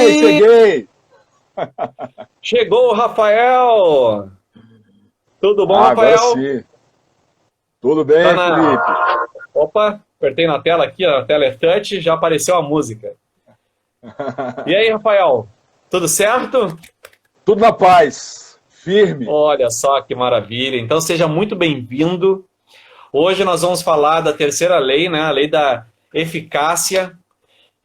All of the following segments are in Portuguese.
aí, cheguei! Chegou o Rafael! Tudo bom, Agora Rafael? sim. Tudo Tá bem, na... Felipe? Opa, apertei na tela aqui, ó, a tela é touch, já apareceu a música. E aí, Rafael? Tudo certo? Tudo na paz, firme. Olha só que maravilha. Então seja muito bem-vindo. Hoje nós vamos falar da terceira lei, né? A lei da eficácia.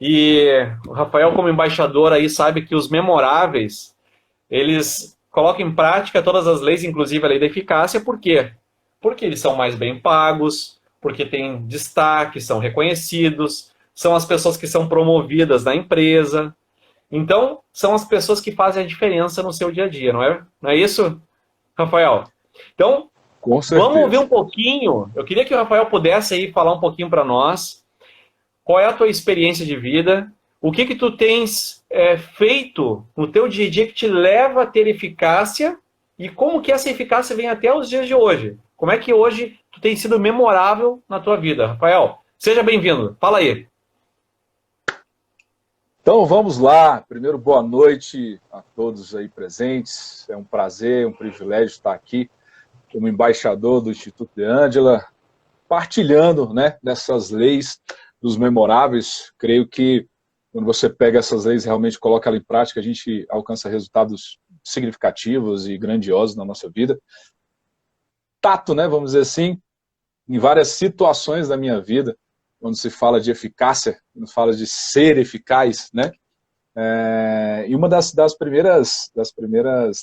E o Rafael, como embaixador aí, sabe que os memoráveis, eles colocam em prática todas as leis, inclusive a lei da eficácia. Por quê? Porque eles são mais bem pagos, porque têm destaque, são reconhecidos, são as pessoas que são promovidas na empresa. Então, são as pessoas que fazem a diferença no seu dia a dia, não é? Não é isso, Rafael? Então, Com vamos ouvir certeza. um pouquinho. Eu queria que o Rafael pudesse aí falar um pouquinho para nós. Qual é a tua experiência de vida? O que que tu tens feito no teu dia a dia que te leva a ter eficácia e como que essa eficácia vem até os dias de hoje? Como é que hoje tu tem sido memorável na tua vida? Rafael, seja bem-vindo. Fala aí. Então vamos lá. Primeiro, boa noite a todos aí presentes. É um prazer, um privilégio estar aqui como embaixador do Instituto de Ângela, partilhando, né, dessas leis dos memoráveis. Creio que quando você pega essas leis e realmente coloca ela em prática, a gente alcança resultados significativos e grandiosos na nossa vida. Tato, né, vamos dizer assim, em várias situações da minha vida, quando se fala de eficácia, quando se fala de ser eficaz, né? E uma das primeiras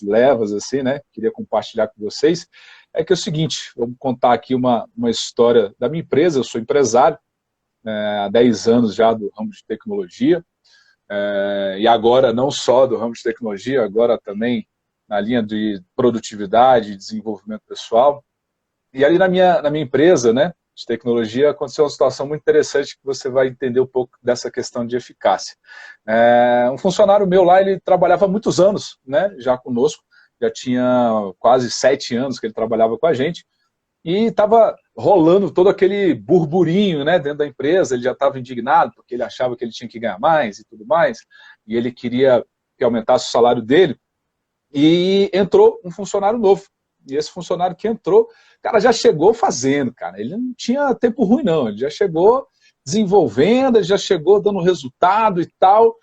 levas, assim, né, queria compartilhar com vocês, é que é o seguinte, vamos contar aqui uma história da minha empresa. Eu sou empresário, há 10 anos já do ramo de tecnologia, e agora não só do ramo de tecnologia, agora também na linha de produtividade e desenvolvimento pessoal. E ali na minha empresa, né, de tecnologia, aconteceu uma situação muito interessante que você vai entender um pouco dessa questão de eficácia. Um funcionário meu lá, ele trabalhava há muitos anos, né, já conosco, já tinha quase 7 anos que ele trabalhava com a gente, e estava rolando todo aquele burburinho, né, dentro da empresa. Ele já estava indignado, porque ele achava que ele tinha que ganhar mais e tudo mais, e ele queria que aumentasse o salário dele, e entrou um funcionário novo. E esse funcionário que entrou, cara, já chegou fazendo, cara. Ele não tinha tempo ruim, não. Ele já chegou desenvolvendo, ele já chegou dando resultado e tal.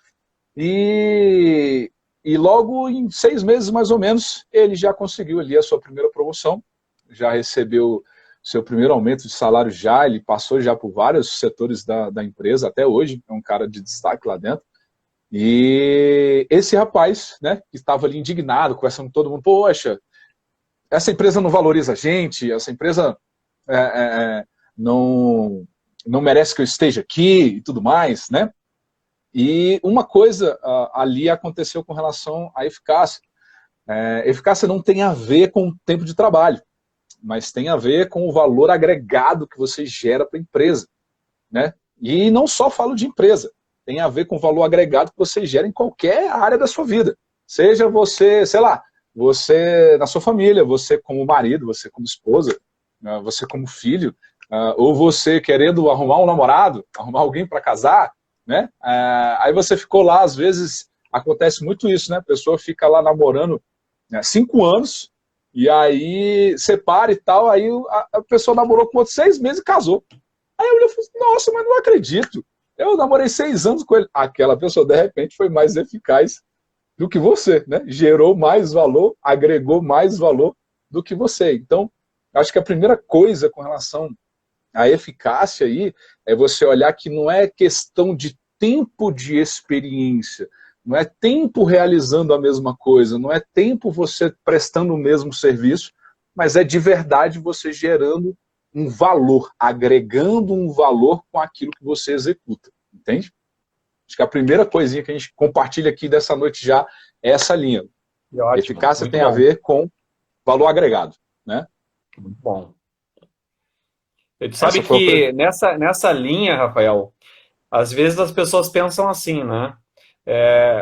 E logo em 6 meses, mais ou menos, ele já conseguiu ali a sua primeira promoção, já recebeu seu primeiro aumento de salário já, ele passou já por vários setores da empresa, até hoje, é um cara de destaque lá dentro. E esse rapaz, né, que estava ali indignado, conversando com todo mundo, poxa, essa empresa não valoriza a gente, essa empresa é, é, é, não, não merece que eu esteja aqui e tudo mais, né? E uma coisa ali aconteceu com relação à eficácia. Eficácia não tem a ver com o tempo de trabalho, mas tem a ver com o valor agregado que você gera para a empresa, né? E não só falo de empresa, tem a ver com o valor agregado que você gera em qualquer área da sua vida. Seja você, sei lá, você na sua família, você como marido, você como esposa, você como filho, ou você querendo arrumar um namorado, arrumar alguém para casar, né? Aí você ficou lá, às vezes acontece muito isso, né? A pessoa fica lá namorando, né, 5 anos, e aí separa e tal, aí a pessoa namorou com outros 6 meses e casou. Aí eu falei, nossa, mas não acredito. Eu namorei 6 anos com ele. Aquela pessoa, de repente, foi mais eficaz do que você, né? Gerou mais valor, agregou mais valor do que você. Então, acho que a primeira coisa com relação à eficácia aí é você olhar que não é questão de tempo de experiência, não é tempo realizando a mesma coisa, não é tempo você prestando o mesmo serviço, mas é de verdade você gerando um valor, agregando um valor com aquilo que você executa, entende? Acho que a primeira coisinha que a gente compartilha aqui dessa noite já é essa linha. Que ótimo, Eficácia muito tem a bom, ver com valor agregado, né? muito bom. E tu Essa sabe foi a... que nessa linha, Rafael, às vezes as pessoas pensam assim, né?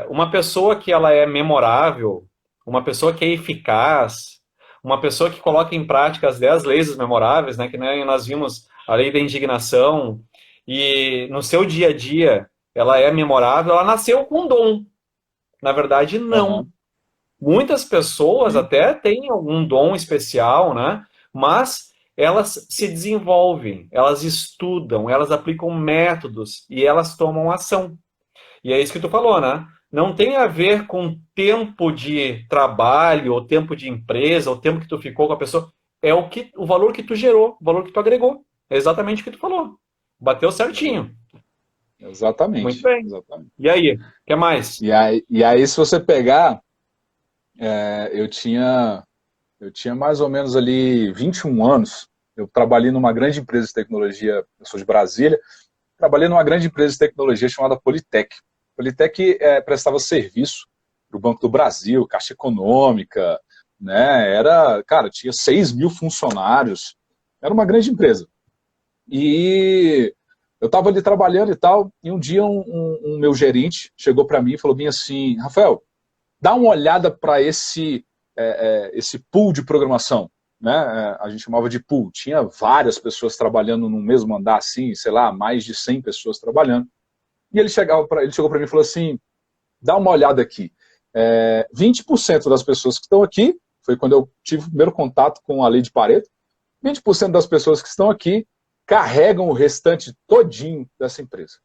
Uma pessoa que ela é memorável, uma pessoa que é eficaz, uma pessoa que coloca em prática as 10 leis memoráveis, né? Que né, nós vimos a lei da indignação, e no seu dia a dia ela é memorável, ela nasceu com um dom. Na verdade, não. Aham. Muitas pessoas Sim. até têm algum dom especial, né? Mas elas se desenvolvem, elas estudam, elas aplicam métodos e elas tomam ação. E é isso que tu falou, né? Não tem a ver com tempo de trabalho, ou tempo de empresa, ou tempo que tu ficou com a pessoa. É o valor que tu gerou, o valor que tu agregou. É exatamente o que tu falou. Bateu certinho. Muito Exatamente, bem. exatamente. E aí? O que mais? E aí, se você pegar, eu tinha mais ou menos ali 21 anos. Eu trabalhei numa grande empresa de tecnologia, eu sou de Brasília, trabalhei numa grande empresa de tecnologia chamada Politec. Politec prestava serviço para o Banco do Brasil, Caixa Econômica, né? Cara, tinha 6 mil funcionários, era uma grande empresa. E eu estava ali trabalhando e tal, e um dia um meu gerente chegou para mim e falou bem assim, Rafael, dá uma olhada para esse pool de programação, né? A gente chamava de pool. Tinha várias pessoas trabalhando no mesmo andar, assim, sei lá, mais de 100 pessoas trabalhando. E ele chegou para mim e falou assim, dá uma olhada aqui. 20% das pessoas que estão aqui, foi quando eu tive o primeiro contato com a lei de Pareto, 20% das pessoas que estão aqui carregam o restante todinho dessa empresa.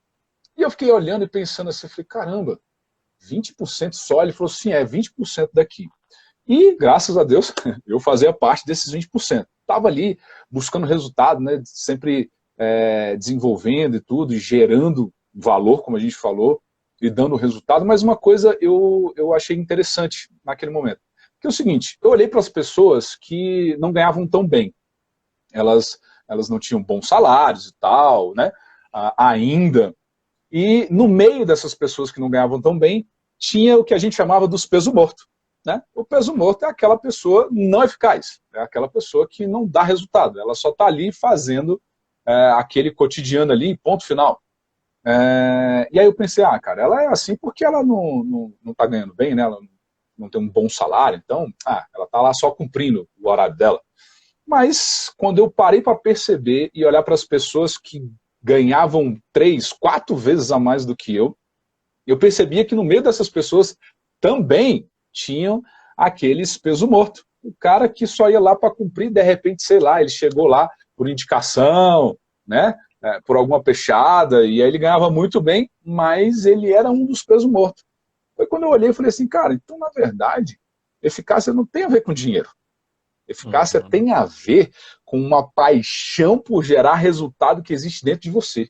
E eu fiquei olhando e pensando assim, falei, caramba, 20% só? Ele falou assim, 20% daqui. E, graças a Deus, eu fazia parte desses 20%. Estava ali buscando resultado, né, sempre desenvolvendo e tudo, e gerando valor, como a gente falou, e dando resultado. Mas uma coisa eu achei interessante naquele momento. Que é o seguinte, eu olhei para as pessoas que não ganhavam tão bem. Elas não tinham bons salários e tal, né, ainda. E no meio dessas pessoas que não ganhavam tão bem, tinha o que a gente chamava dos peso morto. Né? O peso morto é aquela pessoa não eficaz, é aquela pessoa que não dá resultado, ela só está ali fazendo aquele cotidiano ali, ponto final. E aí eu pensei, cara, ela é assim porque ela não está ganhando bem, né? Ela não tem um bom salário, então ela está lá só cumprindo o horário dela. Mas quando eu parei para perceber e olhar para as pessoas que ganhavam 3, 4 vezes a mais do que eu percebia que no meio dessas pessoas também tinham aqueles peso morto. O cara que só ia lá para cumprir, de repente, sei lá, ele chegou lá por indicação, né, por alguma pechada, e aí ele ganhava muito bem, mas ele era um dos peso morto. Foi quando eu olhei e falei assim, cara, então na verdade, eficácia não tem a ver com dinheiro. Eficácia Uhum. tem a ver com uma paixão por gerar resultado que existe dentro de você.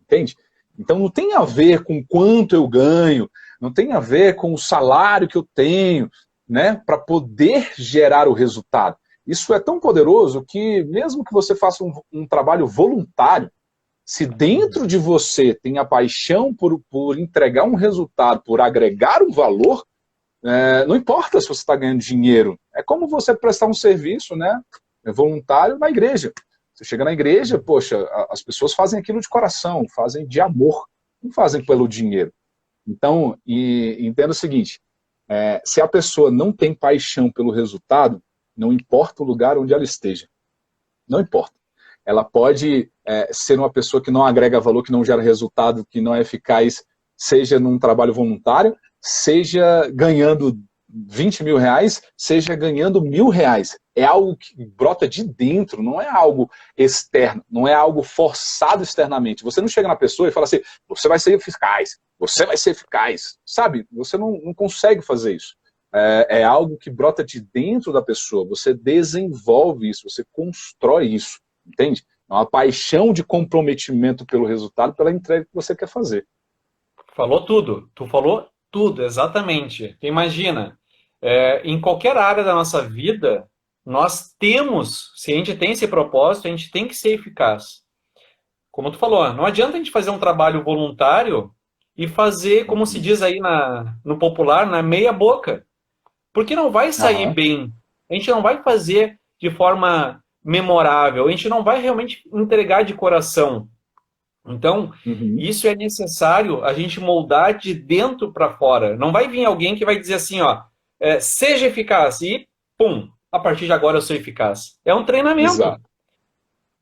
Entende? Então não tem a ver com quanto eu ganho, não tem a ver com o salário que eu tenho, né, para poder gerar o resultado. Isso é tão poderoso que mesmo que você faça um trabalho voluntário, se dentro de você tem a paixão por entregar um resultado, por agregar um valor, não importa se você está ganhando dinheiro. É como você prestar um serviço, né, voluntário na igreja. Você chega na igreja, poxa, as pessoas fazem aquilo de coração, fazem de amor, não fazem pelo dinheiro. Então, entenda o seguinte, se a pessoa não tem paixão pelo resultado, não importa o lugar onde ela esteja, não importa. Ela pode ser uma pessoa que não agrega valor, que não gera resultado, que não é eficaz, seja num trabalho voluntário, seja ganhando 20 mil reais, seja ganhando R$ 1.000. É algo que brota de dentro, não é algo externo, não é algo forçado externamente. Você não chega na pessoa e fala assim, você vai ser eficaz, você vai ser eficaz. Sabe, você não consegue fazer isso. É algo que brota de dentro da pessoa, você desenvolve isso, você constrói isso, entende? É uma paixão de comprometimento pelo resultado, pela entrega que você quer fazer. Falou tudo. Tu falou tudo, exatamente. Imagina, em qualquer área da nossa vida, nós temos, se a gente tem esse propósito, a gente tem que ser eficaz. Como tu falou, não adianta a gente fazer um trabalho voluntário e fazer, como se Uhum. diz aí no popular, na meia boca. Porque não vai sair Aham. bem. A gente não vai fazer de forma memorável. A gente não vai realmente entregar de coração. Então, Uhum. isso é necessário a gente moldar de dentro para fora. Não vai vir alguém que vai dizer assim, ó, seja eficaz e, pum, a partir de agora eu sou eficaz. É um treinamento. Exato,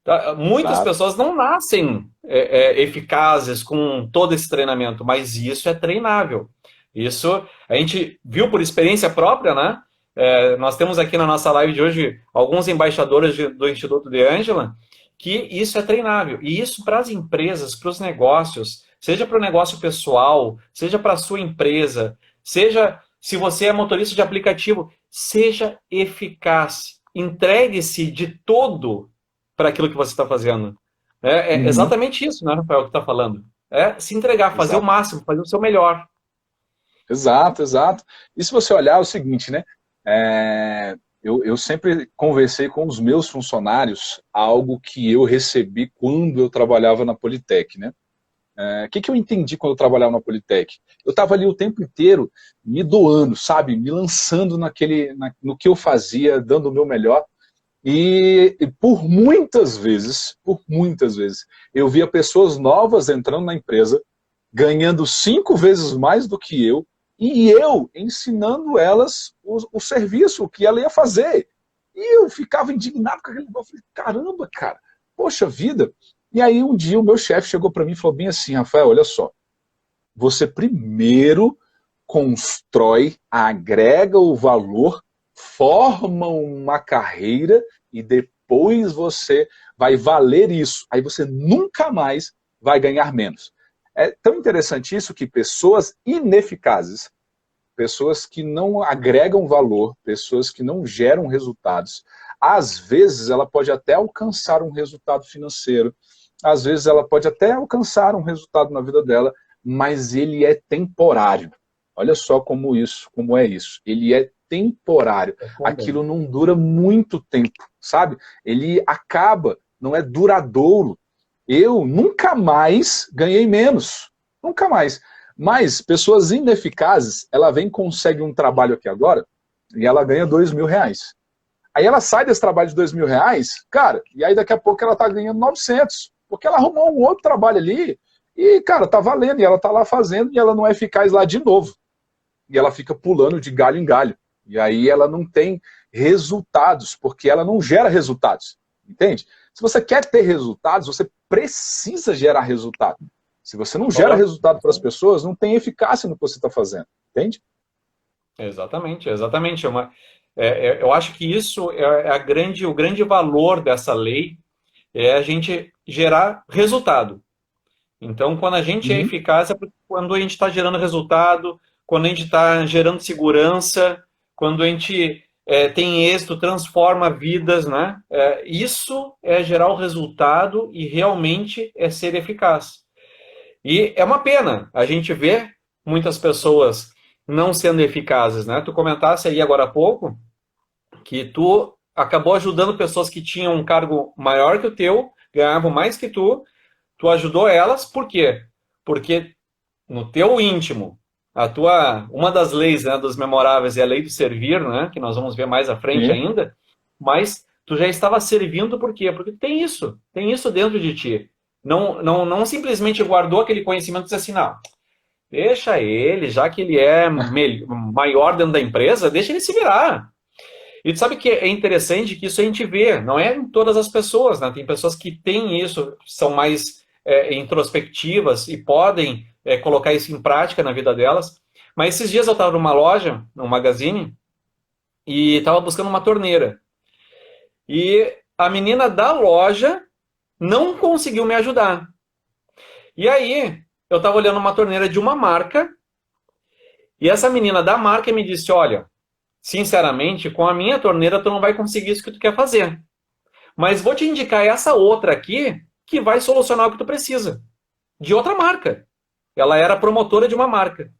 Tá? Muitas exato. pessoas não nascem eficazes com todo esse treinamento, mas isso é treinável. Isso a gente viu por experiência própria, né? Nós temos aqui na nossa live de hoje alguns embaixadores do Instituto de Ângela, que isso é treinável. E isso para as empresas, para os negócios, seja para o negócio pessoal, seja para a sua empresa, seja se você é motorista de aplicativo, seja eficaz. Entregue-se de todo para aquilo que você está fazendo. É exatamente isso, né, Rafael, que está falando. É se entregar, fazer o máximo, fazer o seu melhor. Exato, exato. E se você olhar é o seguinte, né? Eu sempre conversei com os meus funcionários algo que eu recebi quando eu trabalhava na Politec, né? O que eu entendi quando eu trabalhava na Politec? Eu estava ali o tempo inteiro me doando, sabe? Me lançando no que eu fazia, dando o meu melhor. E por muitas vezes, eu via pessoas novas entrando na empresa, ganhando 5 vezes mais do que eu, e eu ensinando elas o serviço que ela ia fazer. E eu ficava indignado com aquele negócio. Eu falei, caramba, cara, poxa vida. E aí um dia o meu chefe chegou para mim e falou bem assim, Rafael, olha só, você primeiro constrói, agrega o valor, forma uma carreira e depois você vai valer isso. Aí você nunca mais vai ganhar menos. É tão interessante isso que pessoas ineficazes, pessoas que não agregam valor, pessoas que não geram resultados, às vezes ela pode até alcançar um resultado financeiro, às vezes ela pode até alcançar um resultado na vida dela, mas ele é temporário. Olha só como é isso. Ele é temporário. Aquilo não dura muito tempo, sabe? Ele acaba, não é duradouro. Eu nunca mais ganhei menos. Nunca mais. Mas pessoas ineficazes, ela vem, consegue um trabalho aqui agora, e ela ganha R$2.000. Aí ela sai desse trabalho de R$2.000, cara, e aí daqui a pouco ela tá ganhando 900, porque ela arrumou um outro trabalho ali, e, cara, tá valendo, e ela tá lá fazendo, e ela não é eficaz lá de novo. E ela fica pulando de galho em galho. E aí ela não tem resultados, porque ela não gera resultados. Entende? Se você quer ter resultados, você precisa gerar resultado. Se você não gera resultado para as pessoas, não tem eficácia no que você está fazendo. Entende? Exatamente, exatamente. Eu acho que isso é o grande valor dessa lei, é a gente gerar resultado. Então, quando a gente é eficaz, é quando a gente está gerando resultado, quando a gente está gerando segurança, quando a gente tem êxito, transforma vidas, né? Isso é gerar o resultado e realmente é ser eficaz. E é uma pena a gente ver muitas pessoas não sendo eficazes, né? Tu comentasse aí agora há pouco que tu acabou ajudando pessoas que tinham um cargo maior que o teu, ganhavam mais que tu ajudou elas, por quê? Porque no teu íntimo, uma das leis, né, dos memoráveis é a lei do servir, né, que nós vamos ver mais à frente ainda, mas tu já estava servindo por quê? Porque tem isso dentro de ti. Não simplesmente guardou aquele conhecimento e disse assim, não, deixa ele, já que ele é maior dentro da empresa, deixa ele se virar. E tu sabe que é interessante que isso a gente vê, não é em todas as pessoas, né? Tem pessoas que têm isso, são mais introspectivas e podem colocar isso em prática na vida delas. Mas esses dias eu estava numa loja, num magazine, e estava buscando uma torneira. E a menina da loja não conseguiu me ajudar. E aí, eu estava olhando uma torneira de uma marca, e essa menina da marca me disse, olha, sinceramente, com a minha torneira tu não vai conseguir isso que tu quer fazer. Mas vou te indicar essa outra aqui, que vai solucionar o que tu precisa. De outra marca. Ela era promotora de uma marca.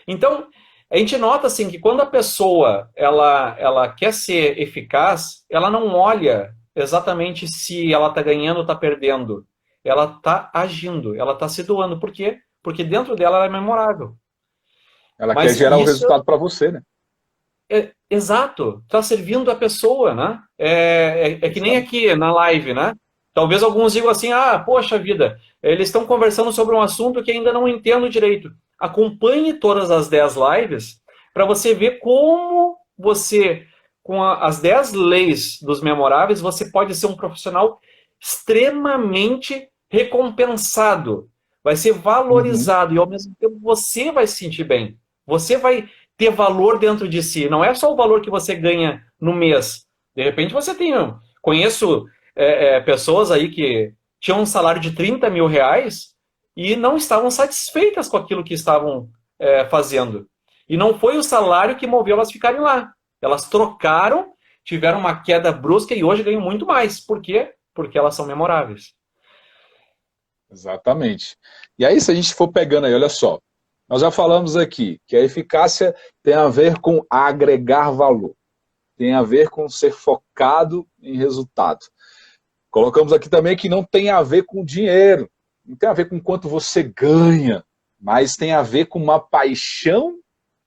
Então, a gente nota assim que quando a pessoa ela quer ser eficaz, ela não olha exatamente se ela está ganhando ou está perdendo. Ela está agindo, ela está se doando. Por quê? Porque dentro dela ela é memorável. Ela quer gerar o resultado para você, né? Exato, está servindo a pessoa, né? É que nem aqui na live, né? Talvez alguns digam assim, poxa vida, eles estão conversando sobre um assunto que ainda não entendo direito. Acompanhe todas as 10 lives para você ver como você, com as 10 leis dos memoráveis, você pode ser um profissional extremamente recompensado. Vai ser valorizado e ao mesmo tempo você vai se sentir bem. Você vai ter valor dentro de si. Não é só o valor que você ganha no mês. De repente você tem... Conheço pessoas aí que tinham um salário de 30 mil reais e não estavam satisfeitas com aquilo que estavam fazendo. E não foi o salário que moveu elas ficarem lá. Elas trocaram, tiveram uma queda brusca e hoje ganham muito mais. Por quê? Porque elas são memoráveis. Exatamente. E aí, se a gente for pegando aí, olha só, nós já falamos aqui que a eficácia tem a ver com agregar valor, tem a ver com ser focado em resultado. Colocamos aqui também que não tem a ver com dinheiro, não tem a ver com quanto você ganha, mas tem a ver com uma paixão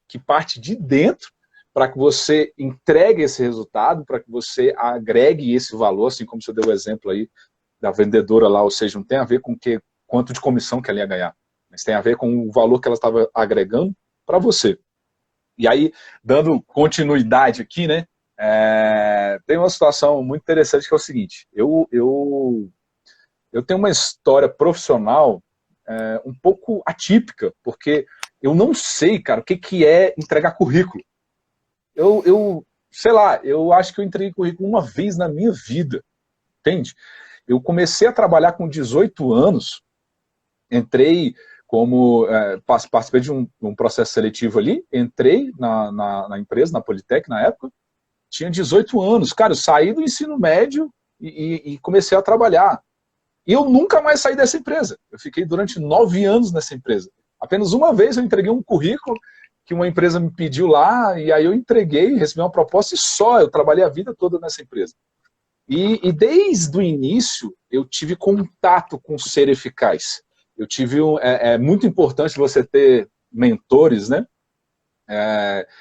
que parte de dentro para que você entregue esse resultado, para que você agregue esse valor, assim como você deu o exemplo aí da vendedora lá, ou seja, não tem a ver com quanto de comissão que ela ia ganhar, mas tem a ver com o valor que ela estava agregando para você. E aí, dando continuidade aqui, né, tem uma situação muito interessante que é o seguinte, eu tenho uma história profissional um pouco atípica, porque eu não sei, cara, o que é entregar currículo. Sei lá, eu acho que eu entreguei currículo uma vez na minha vida, entende? Eu comecei a trabalhar com 18 anos, entrei como, participei de um processo seletivo ali, entrei na empresa, na Politec na época, tinha 18 anos, cara, eu saí do ensino médio e comecei a trabalhar. E eu nunca mais saí dessa empresa, eu fiquei durante 9 anos nessa empresa. Apenas uma vez eu entreguei um currículo que uma empresa me pediu lá, e aí eu entreguei, recebi uma proposta e só, eu trabalhei a vida toda nessa empresa. E desde o início eu tive contato com ser eficaz. Eu tive é muito importante você ter mentores, né?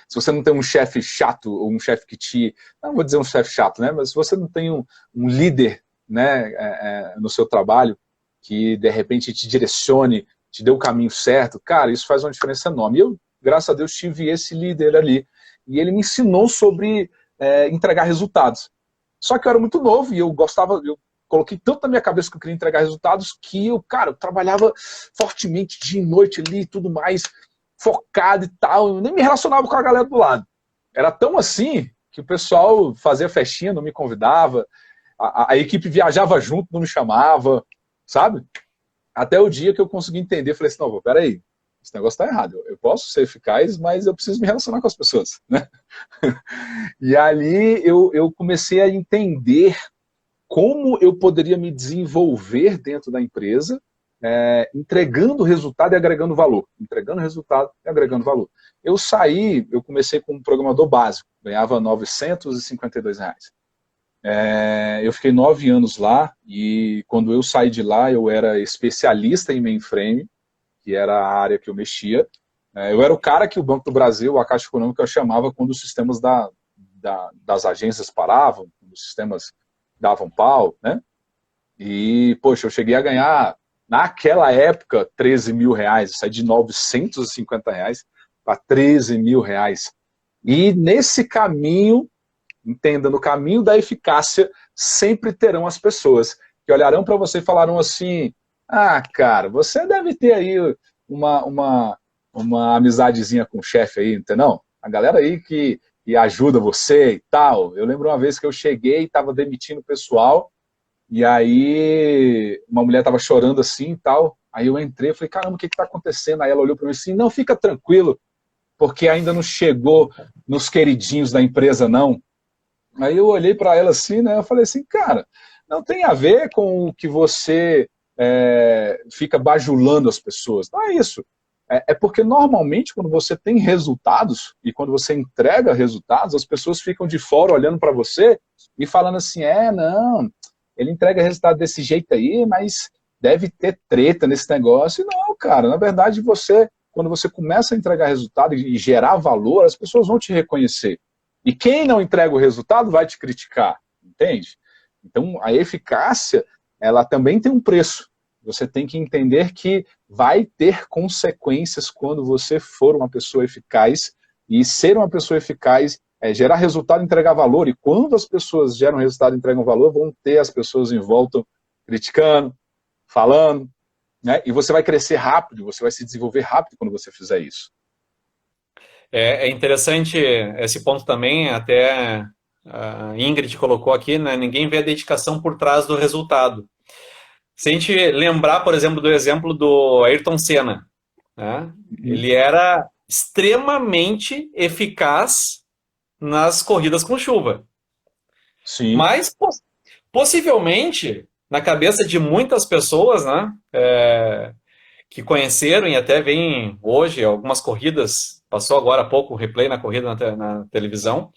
Se você não tem um chefe chato, ou um chefe que não vou dizer um chefe chato, né? Mas se você não tem um líder, né, no seu trabalho, que de repente te direcione, te dê o caminho certo, cara, isso faz uma diferença enorme. E eu, graças a Deus, tive esse líder ali. E ele me ensinou sobre entregar resultados. Só que eu era muito novo e eu coloquei tanto na minha cabeça que eu queria entregar resultados que eu trabalhava fortemente dia e noite ali e tudo mais, focado e tal, eu nem me relacionava com a galera do lado. Era tão assim que o pessoal fazia festinha, não me convidava, a equipe viajava junto, não me chamava, sabe? Até o dia que eu consegui entender, falei assim, não, peraí, esse negócio tá errado, eu posso ser eficaz, mas eu preciso me relacionar com as pessoas, né? E ali eu comecei a entender como eu poderia me desenvolver dentro da empresa, entregando resultado e agregando valor. Entregando resultado e agregando valor. Eu comecei como um programador básico, ganhava R$952. Eu fiquei 9 anos lá, e quando eu saí de lá, eu era especialista em mainframe, que era a área que eu mexia. Eu era o cara que o Banco do Brasil, a Caixa Econômica, chamava quando os sistemas das agências paravam, quando os sistemas davam pau, né? E, poxa, eu cheguei a ganhar, naquela época, 13 mil reais. Eu saí de 950 reais para 13 mil reais. E nesse caminho, entenda, no caminho da eficácia, sempre terão as pessoas que olharão para você e falarão assim, ah, cara, você deve ter aí uma amizadezinha com o chefe aí, entendeu? A galera aí que ajuda você e tal. Eu lembro uma vez que eu cheguei e estava demitindo o pessoal, e aí uma mulher estava chorando assim e tal, aí eu entrei e falei, caramba, o que está acontecendo? Aí ela olhou para mim assim, não, fica tranquilo, porque ainda não chegou nos queridinhos da empresa, não. Aí eu olhei para ela assim, né, eu falei assim, cara, não tem a ver com o que você fica bajulando as pessoas, não é isso. É porque normalmente quando você tem resultados e quando você entrega resultados, as pessoas ficam de fora olhando para você e falando assim, não, ele entrega resultado desse jeito aí, mas deve ter treta nesse negócio. E não, cara, na verdade quando você começa a entregar resultado e gerar valor, as pessoas vão te reconhecer. E quem não entrega o resultado vai te criticar, entende? Então a eficácia, ela também tem um preço. Você tem que entender que vai ter consequências quando você for uma pessoa eficaz, e ser uma pessoa eficaz é gerar resultado e entregar valor, e quando as pessoas geram resultado e entregam valor, vão ter as pessoas em volta criticando, falando, né? E você vai crescer rápido, você vai se desenvolver rápido quando você fizer isso. É interessante esse ponto também, até a Ingrid colocou aqui, né? Ninguém vê a dedicação por trás do resultado. Se a gente lembrar, por exemplo, do exemplo do Ayrton Senna, né? Uhum. Ele era extremamente eficaz nas corridas com chuva. Sim, Mas, possivelmente, na cabeça de muitas pessoas, né, que conheceram e até veem hoje algumas corridas, passou agora há pouco o replay na corrida na televisão,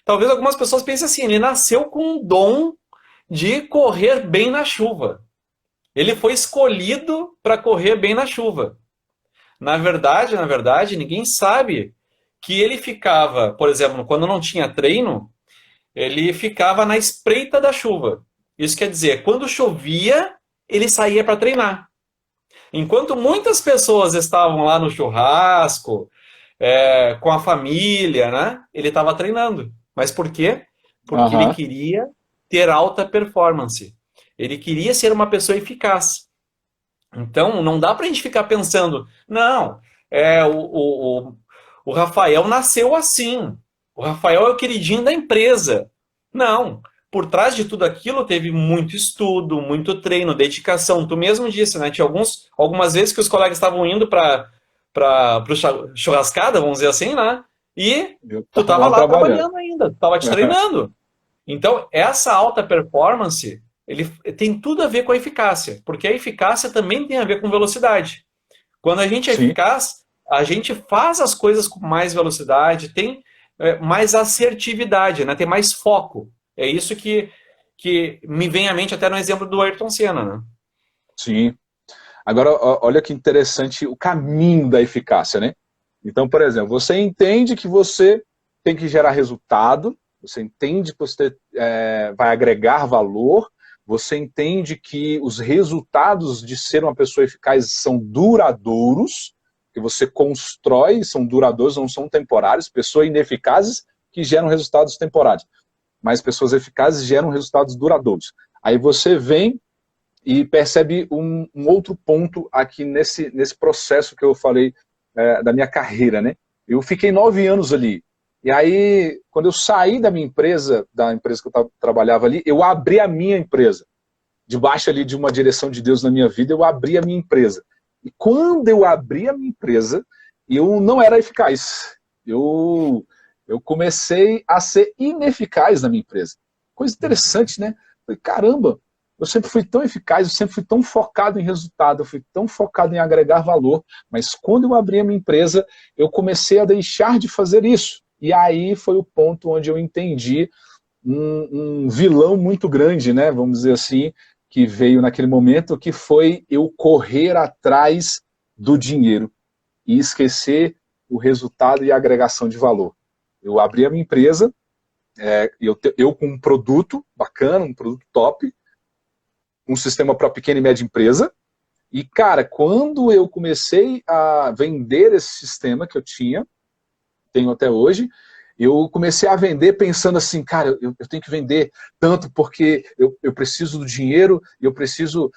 talvez algumas pessoas pensem assim, ele nasceu com um dom de correr bem na chuva. Ele foi escolhido para correr bem na chuva. Na verdade, ninguém sabe que ele ficava, por exemplo, quando não tinha treino, ele ficava na espreita da chuva. Isso quer dizer, quando chovia, ele saía para treinar. Enquanto muitas pessoas estavam lá no churrasco, com a família, né? Ele estava treinando. Mas por quê? Porque ele aham, queria ter alta performance. Ele queria ser uma pessoa eficaz. Então, não dá para a gente ficar pensando, não, o Rafael nasceu assim. O Rafael é o queridinho da empresa. Não. Por trás de tudo aquilo teve muito estudo, muito treino, dedicação. Tu mesmo disse, né? Tinha algumas vezes que os colegas estavam indo para churrascada, vamos dizer assim, né? E eu tu tava estava lá lá trabalhando. trabalhando ainda, tu estava te treinando. Então, essa alta performance, ele tem tudo a ver com a eficácia, porque a eficácia também tem a ver com velocidade. Quando a gente é Sim, eficaz, a gente faz as coisas com mais velocidade, tem mais assertividade, né? Tem mais foco. É isso que me vem à mente até no exemplo do Ayrton Senna, né? sim. Agora, olha que interessante o caminho da eficácia, né? Então, por exemplo, você entende que você tem que gerar resultado, você entende que você vai agregar valor, você entende que os resultados de ser uma pessoa eficaz são duradouros, que você constrói, são duradouros, não são temporários, pessoas ineficazes que geram resultados temporários, mas pessoas eficazes geram resultados duradouros. Aí você vem e percebe um outro ponto aqui nesse processo que eu falei da minha carreira, né? Eu fiquei 9 anos ali. E aí, quando eu saí da minha empresa, da empresa que eu trabalhava ali, eu abri a minha empresa. Debaixo ali de uma direção de Deus na minha vida, eu abri a minha empresa. E quando eu abri a minha empresa, eu não era eficaz. Eu comecei a ser ineficaz na minha empresa. Coisa interessante, né? Falei, caramba, eu sempre fui tão eficaz, eu sempre fui tão focado em resultado, eu fui tão focado em agregar valor, mas quando eu abri a minha empresa, eu comecei a deixar de fazer isso. E aí foi o ponto onde eu entendi um vilão muito grande, né? Vamos dizer assim, que veio naquele momento, que foi eu correr atrás do dinheiro e esquecer o resultado e a agregação de valor. Eu abri a minha empresa, eu com um produto bacana, um produto top, um sistema para pequena e média empresa. E, cara, quando eu comecei a vender esse sistema que eu tenho até hoje, eu comecei a vender pensando assim, cara, eu tenho que vender tanto porque eu preciso do dinheiro, eu preciso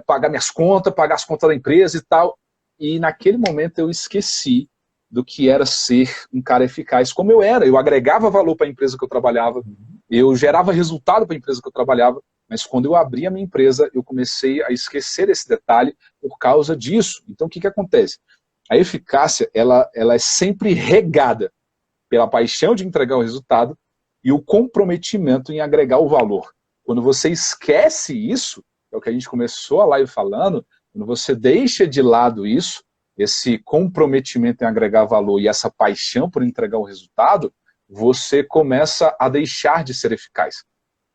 pagar minhas contas, pagar as contas da empresa e tal. E naquele momento eu esqueci do que era ser um cara eficaz, como eu era. Eu agregava valor para a empresa que eu trabalhava, eu gerava resultado para a empresa que eu trabalhava, mas quando eu abri a minha empresa, eu comecei a esquecer esse detalhe por causa disso. Então, o que acontece? A eficácia, ela é sempre regada pela paixão de entregar o resultado e o comprometimento em agregar o valor. Quando você esquece isso, é o que a gente começou a live falando, quando você deixa de lado isso, esse comprometimento em agregar valor e essa paixão por entregar o resultado, você começa a deixar de ser eficaz.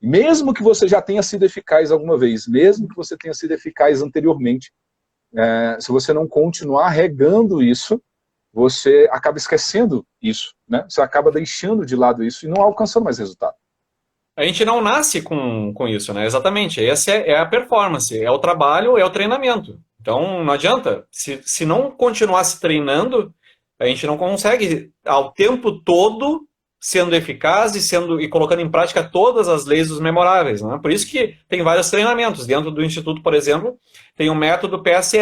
Mesmo que você já tenha sido eficaz alguma vez, mesmo que você tenha sido eficaz anteriormente, se você não continuar regando isso, você acaba esquecendo isso, né? Você acaba deixando de lado isso e não alcançando mais resultado. A gente não nasce com isso, né? Exatamente. Essa é a performance, é o trabalho, é o treinamento. Então, não adianta. Se não continuar se treinando, a gente não consegue ao tempo todo sendo eficaz e colocando em prática todas as leis dos memoráveis, né? Por isso que tem vários treinamentos. Dentro do Instituto, por exemplo, tem o método PSE.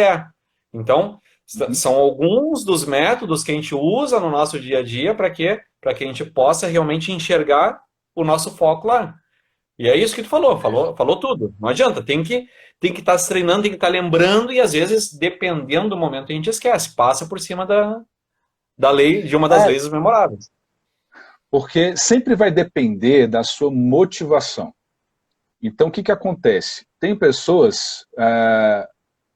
Então, Uhum. São alguns dos métodos que a gente usa no nosso dia a dia para quê? Para que a gente possa realmente enxergar o nosso foco lá. E é isso que tu falou tudo. Não adianta, tem que estar se treinando, tem que estar lembrando e às vezes, dependendo do momento, a gente esquece, passa por cima da lei, de uma das É, leis memoráveis. porque sempre vai depender da sua motivação. Então, o que acontece? Tem pessoas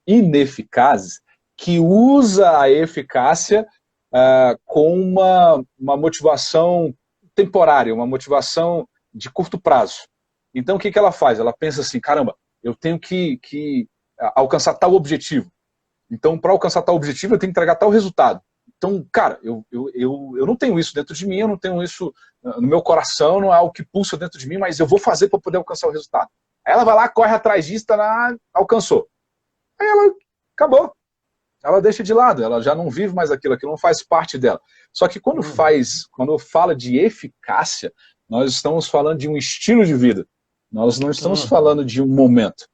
ineficazes que usam a eficácia com uma motivação temporária, uma motivação de curto prazo. Então, o que ela faz? Ela pensa assim, caramba, eu tenho que alcançar tal objetivo. Então, para alcançar tal objetivo, eu tenho que entregar tal resultado. Então, cara, eu não tenho isso dentro de mim, eu não tenho isso no meu coração, não é algo que pulsa dentro de mim, mas eu vou fazer para poder alcançar o resultado. Aí ela vai lá, corre atrás disso, alcançou. Aí ela acabou. Ela deixa de lado, ela já não vive mais aquilo não faz parte dela. Só que quando fala de eficácia, nós estamos falando de um estilo de vida. Nós não estamos falando de um momento.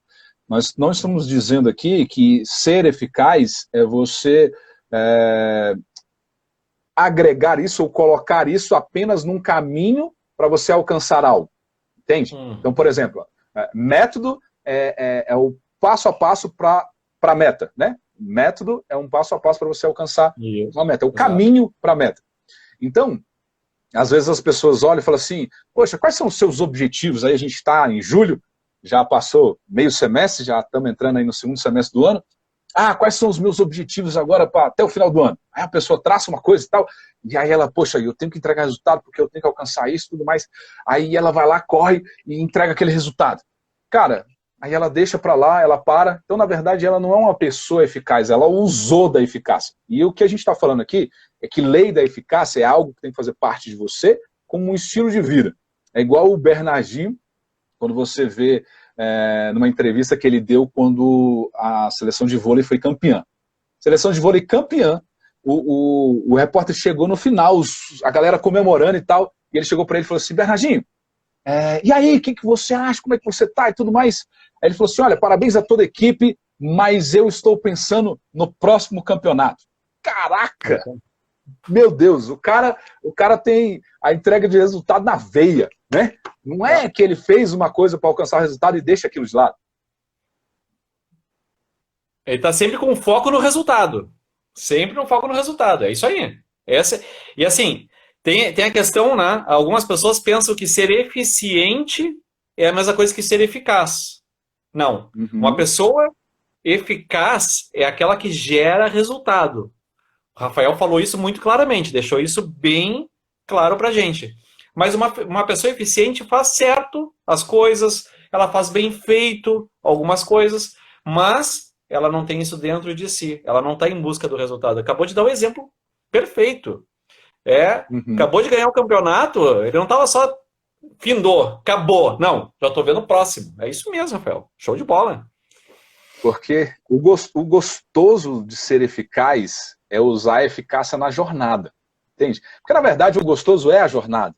Nós não estamos dizendo aqui que ser eficaz é você agregar isso ou colocar isso apenas num caminho para você alcançar algo. Entende? Então, por exemplo, método é o passo a passo para a meta, né? Método é um passo a passo para você alcançar uma meta, é o caminho para a meta. Então, às vezes as pessoas olham e falam assim, poxa, quais são os seus objetivos? Aí a gente está em julho, já passou meio semestre, já estamos entrando aí no segundo semestre do ano. Quais são os meus objetivos agora até o final do ano? Aí a pessoa traça uma coisa e tal, e aí ela, poxa, eu tenho que entregar resultado porque eu tenho que alcançar isso e tudo mais. Aí ela vai lá, corre e entrega aquele resultado. Cara, aí ela deixa para lá, ela para. Então, na verdade, ela não é uma pessoa eficaz, ela usou da eficácia. E o que a gente está falando aqui é que lei da eficácia é algo que tem que fazer parte de você como um estilo de vida. É igual o Bernardinho, quando você vê numa entrevista que ele deu quando a seleção de vôlei foi campeã. Seleção de vôlei campeã, o repórter chegou no final, a galera comemorando e tal, e ele chegou para ele e falou assim, Bernardinho, e aí, o que você acha, como é que você tá e tudo mais? Aí ele falou assim, olha, parabéns a toda a equipe, mas eu estou pensando no próximo campeonato. Caraca! Meu Deus, o cara tem a entrega de resultado na veia, né? Não é que ele fez uma coisa para alcançar o resultado e deixa aquilo de lado. Ele está sempre com foco no resultado. Sempre no foco no resultado. É isso aí. E assim, tem a questão, né? Algumas pessoas pensam que ser eficiente é a mesma coisa que ser eficaz. Não. Uma pessoa eficaz é aquela que gera resultado. O Rafael falou isso muito claramente, deixou isso bem claro pra gente. Mas uma pessoa eficiente faz certo as coisas, ela faz bem feito algumas coisas, mas ela não tem isso dentro de si, ela não está em busca do resultado. Acabou de dar um exemplo perfeito. Acabou de ganhar o campeonato, ele não estava só findou, acabou. Não, já estou vendo o próximo. É isso mesmo, Rafael. Show de bola. Porque o gostoso de ser eficaz é usar a eficácia na jornada. Entende? Porque, na verdade, o gostoso é a jornada.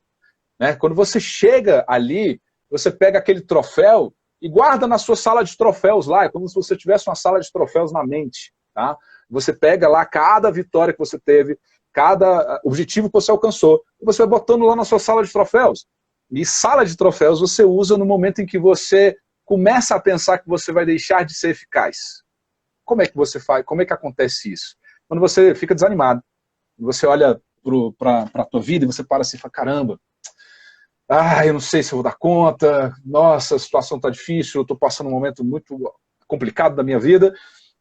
Né? Quando você chega ali, você pega aquele troféu e guarda na sua sala de troféus lá. É como se você tivesse uma sala de troféus na mente. Tá? Você pega lá cada vitória que você teve, cada objetivo que você alcançou, e você vai botando lá na sua sala de troféus. E sala de troféus você usa no momento em que você começa a pensar que você vai deixar de ser eficaz. Como é que você faz? Como é que acontece isso? Quando você fica desanimado, você olha para a tua vida e você para assim e fala, caramba, eu não sei se eu vou dar conta, nossa, a situação está difícil, eu estou passando um momento muito complicado da minha vida,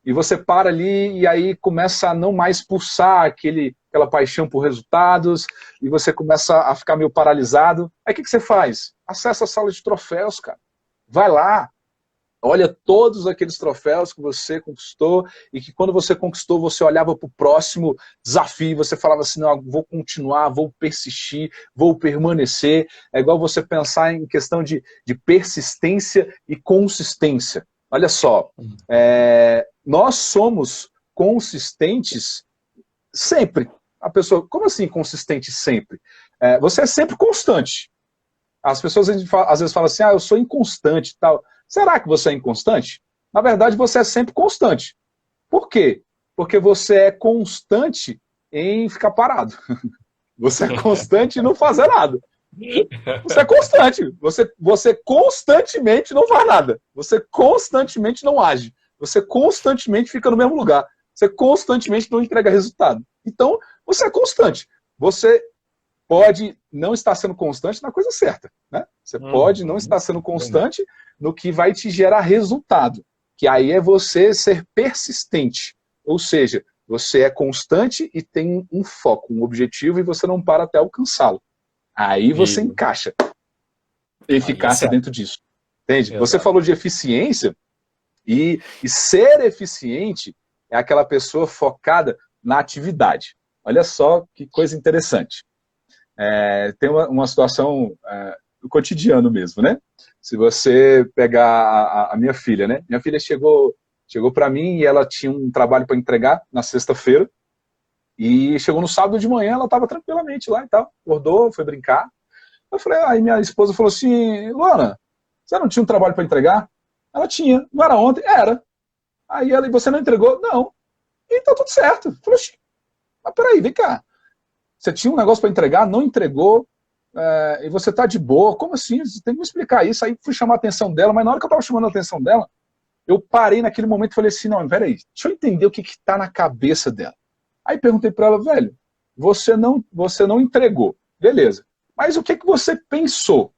e você para ali e aí começa a não mais pulsar aquela paixão por resultados, e você começa a ficar meio paralisado. Aí o que você faz? Acessa a sala de troféus, cara. Vai lá, olha todos aqueles troféus que você conquistou e que quando você conquistou, você olhava para o próximo desafio, você falava assim, não, vou continuar, vou persistir, vou permanecer. É igual você pensar em questão de persistência e consistência. Olha só, nós somos consistentes sempre. A pessoa, como assim consistente sempre? Você é sempre constante. As pessoas às vezes falam assim, eu sou inconstante e tal. Será que você é inconstante? Na verdade, você é sempre constante. Por quê? Porque você é constante em ficar parado. Você é constante em não fazer nada. Você é constante. Você constantemente não faz nada. Você constantemente não age. Você constantemente fica no mesmo lugar. Você constantemente não entrega resultado. Então, você é constante. Você pode não estar sendo constante na coisa certa, né? Você pode não estar sendo constante no que vai te gerar resultado, que aí é você ser persistente, ou seja, você é constante e tem um foco, um objetivo e você não para até alcançá-lo. Aí você encaixa eficácia dentro disso, entende? Exato. Você falou de eficiência e ser eficiente é aquela pessoa focada na atividade. Olha só que coisa interessante. Tem uma situação do cotidiano mesmo, né? Se você pegar a minha filha, né? Minha filha chegou para mim e ela tinha um trabalho para entregar na sexta-feira e chegou no sábado de manhã, ela estava tranquilamente lá e tal, acordou, foi brincar. Eu falei, aí minha esposa falou assim, Luana, você não tinha um trabalho para entregar? Ela tinha, não era ontem? Era. Aí ela, e você não entregou? Não. E tá tudo certo. Eu falei, mas peraí, vem cá. Você tinha um negócio para entregar, não entregou, e você tá de boa, como assim? Você tem que me explicar isso. Aí fui chamar a atenção dela, mas na hora que eu tava chamando a atenção dela, eu parei naquele momento e falei assim, não, peraí, deixa eu entender o que tá na cabeça dela. Aí perguntei para ela, velho, você não entregou, beleza, mas o que você pensou?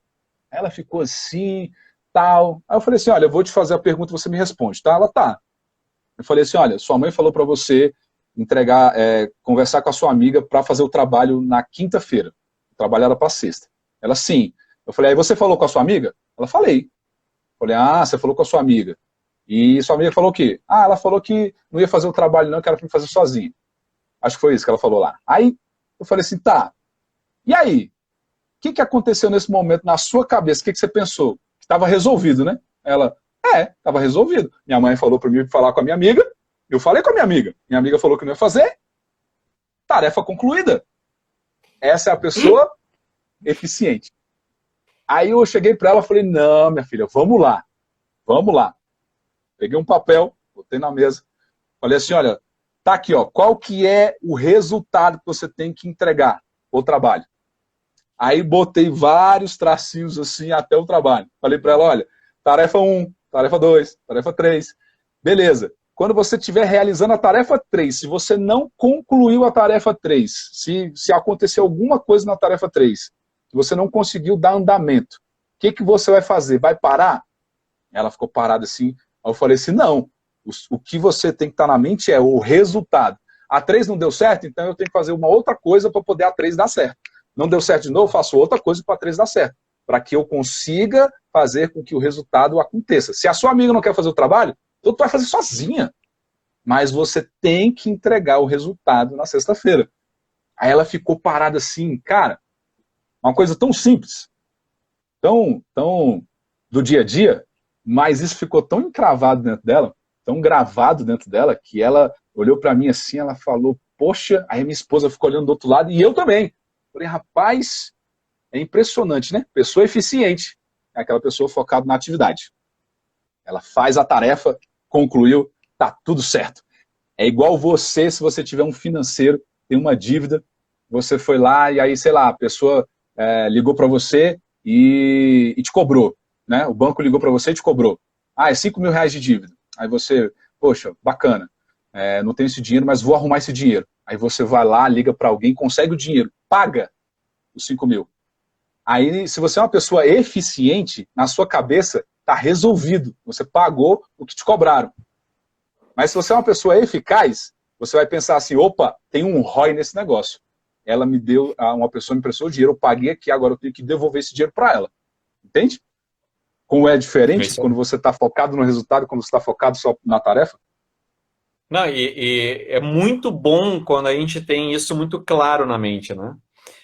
Ela ficou assim, tal. Aí eu falei assim, olha, eu vou te fazer a pergunta e você me responde, tá? Ela tá. Eu falei assim, olha, sua mãe falou para você entregar, conversar com a sua amiga para fazer o trabalho na quinta-feira. O trabalho era para sexta. Ela, sim. Eu falei, aí você falou com a sua amiga? Ela, falei. Falei, você falou com a sua amiga. E sua amiga falou o quê? Ela falou que não ia fazer o trabalho não, que era para fazer sozinha. Acho que foi isso que ela falou lá. Aí eu falei assim, tá. E aí? O que aconteceu nesse momento na sua cabeça? O que você pensou? Que estava resolvido, né? Ela, estava resolvido. Minha mãe falou para mim falar com a minha amiga. Eu falei com a minha amiga falou que não ia fazer, tarefa concluída. Essa é a pessoa eficiente. Aí eu cheguei para ela e falei, não, minha filha, vamos lá. Peguei um papel, botei na mesa, falei assim, olha, tá aqui, ó, qual que é o resultado que você tem que entregar o trabalho? Aí botei vários tracinhos assim até o trabalho. Falei para ela, olha, tarefa 1, tarefa 2, tarefa 3, beleza. Quando você estiver realizando a tarefa 3, se você não concluiu a tarefa 3, se acontecer alguma coisa na tarefa 3, que você não conseguiu dar andamento, o que você vai fazer? Vai parar? Ela ficou parada assim. Aí eu falei assim, não. O que você tem que estar na mente é o resultado. A 3 não deu certo, então eu tenho que fazer uma outra coisa para poder a 3 dar certo. Não deu certo de novo, faço outra coisa para a 3 dar certo. Para que eu consiga fazer com que o resultado aconteça. Se a sua amiga não quer fazer o trabalho, tu vai fazer sozinha. Mas você tem que entregar o resultado na sexta-feira. Aí ela ficou parada assim, cara, uma coisa tão simples, tão do dia a dia, mas isso ficou tão encravado dentro dela, tão gravado dentro dela, que ela olhou para mim assim, ela falou, poxa, aí minha esposa ficou olhando do outro lado, e eu também. Falei, rapaz, é impressionante, né? Pessoa eficiente, é aquela pessoa focada na atividade. Ela faz a tarefa, concluiu, tá tudo certo. É igual você, se você tiver um financeiro, tem uma dívida, você foi lá e aí, sei lá, a pessoa ligou para você e te cobrou, né? O banco ligou para você e te cobrou. É 5 mil reais de dívida. Aí você, poxa, bacana, não tenho esse dinheiro, mas vou arrumar esse dinheiro. Aí você vai lá, liga para alguém, consegue o dinheiro, paga os 5 mil. Aí, se você é uma pessoa eficiente, na sua cabeça, está resolvido. Você pagou o que te cobraram. Mas se você é uma pessoa eficaz, você vai pensar assim, opa, tem um ROI nesse negócio. Ela me deu, uma pessoa me emprestou o dinheiro, eu paguei aqui, agora eu tenho que devolver esse dinheiro para ela. Entende? Como é diferente quando você está focado no resultado, quando você está focado só na tarefa? Não, e é muito bom quando a gente tem isso muito claro na mente, né?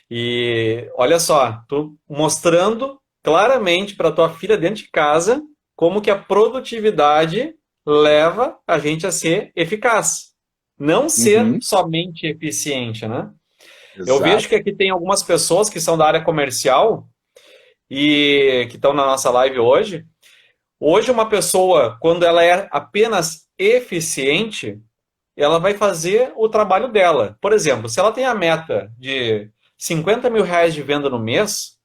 E olha só, tô mostrando claramente para tua filha dentro de casa como que a produtividade leva a gente a ser eficaz, não ser somente eficiente, né? Exato. Eu vejo que aqui tem algumas pessoas que são da área comercial e que estão na nossa live hoje. Hoje uma pessoa, quando ela é apenas eficiente, ela vai fazer o trabalho dela. Por exemplo, se ela tem a meta de 50 mil reais de venda no mês,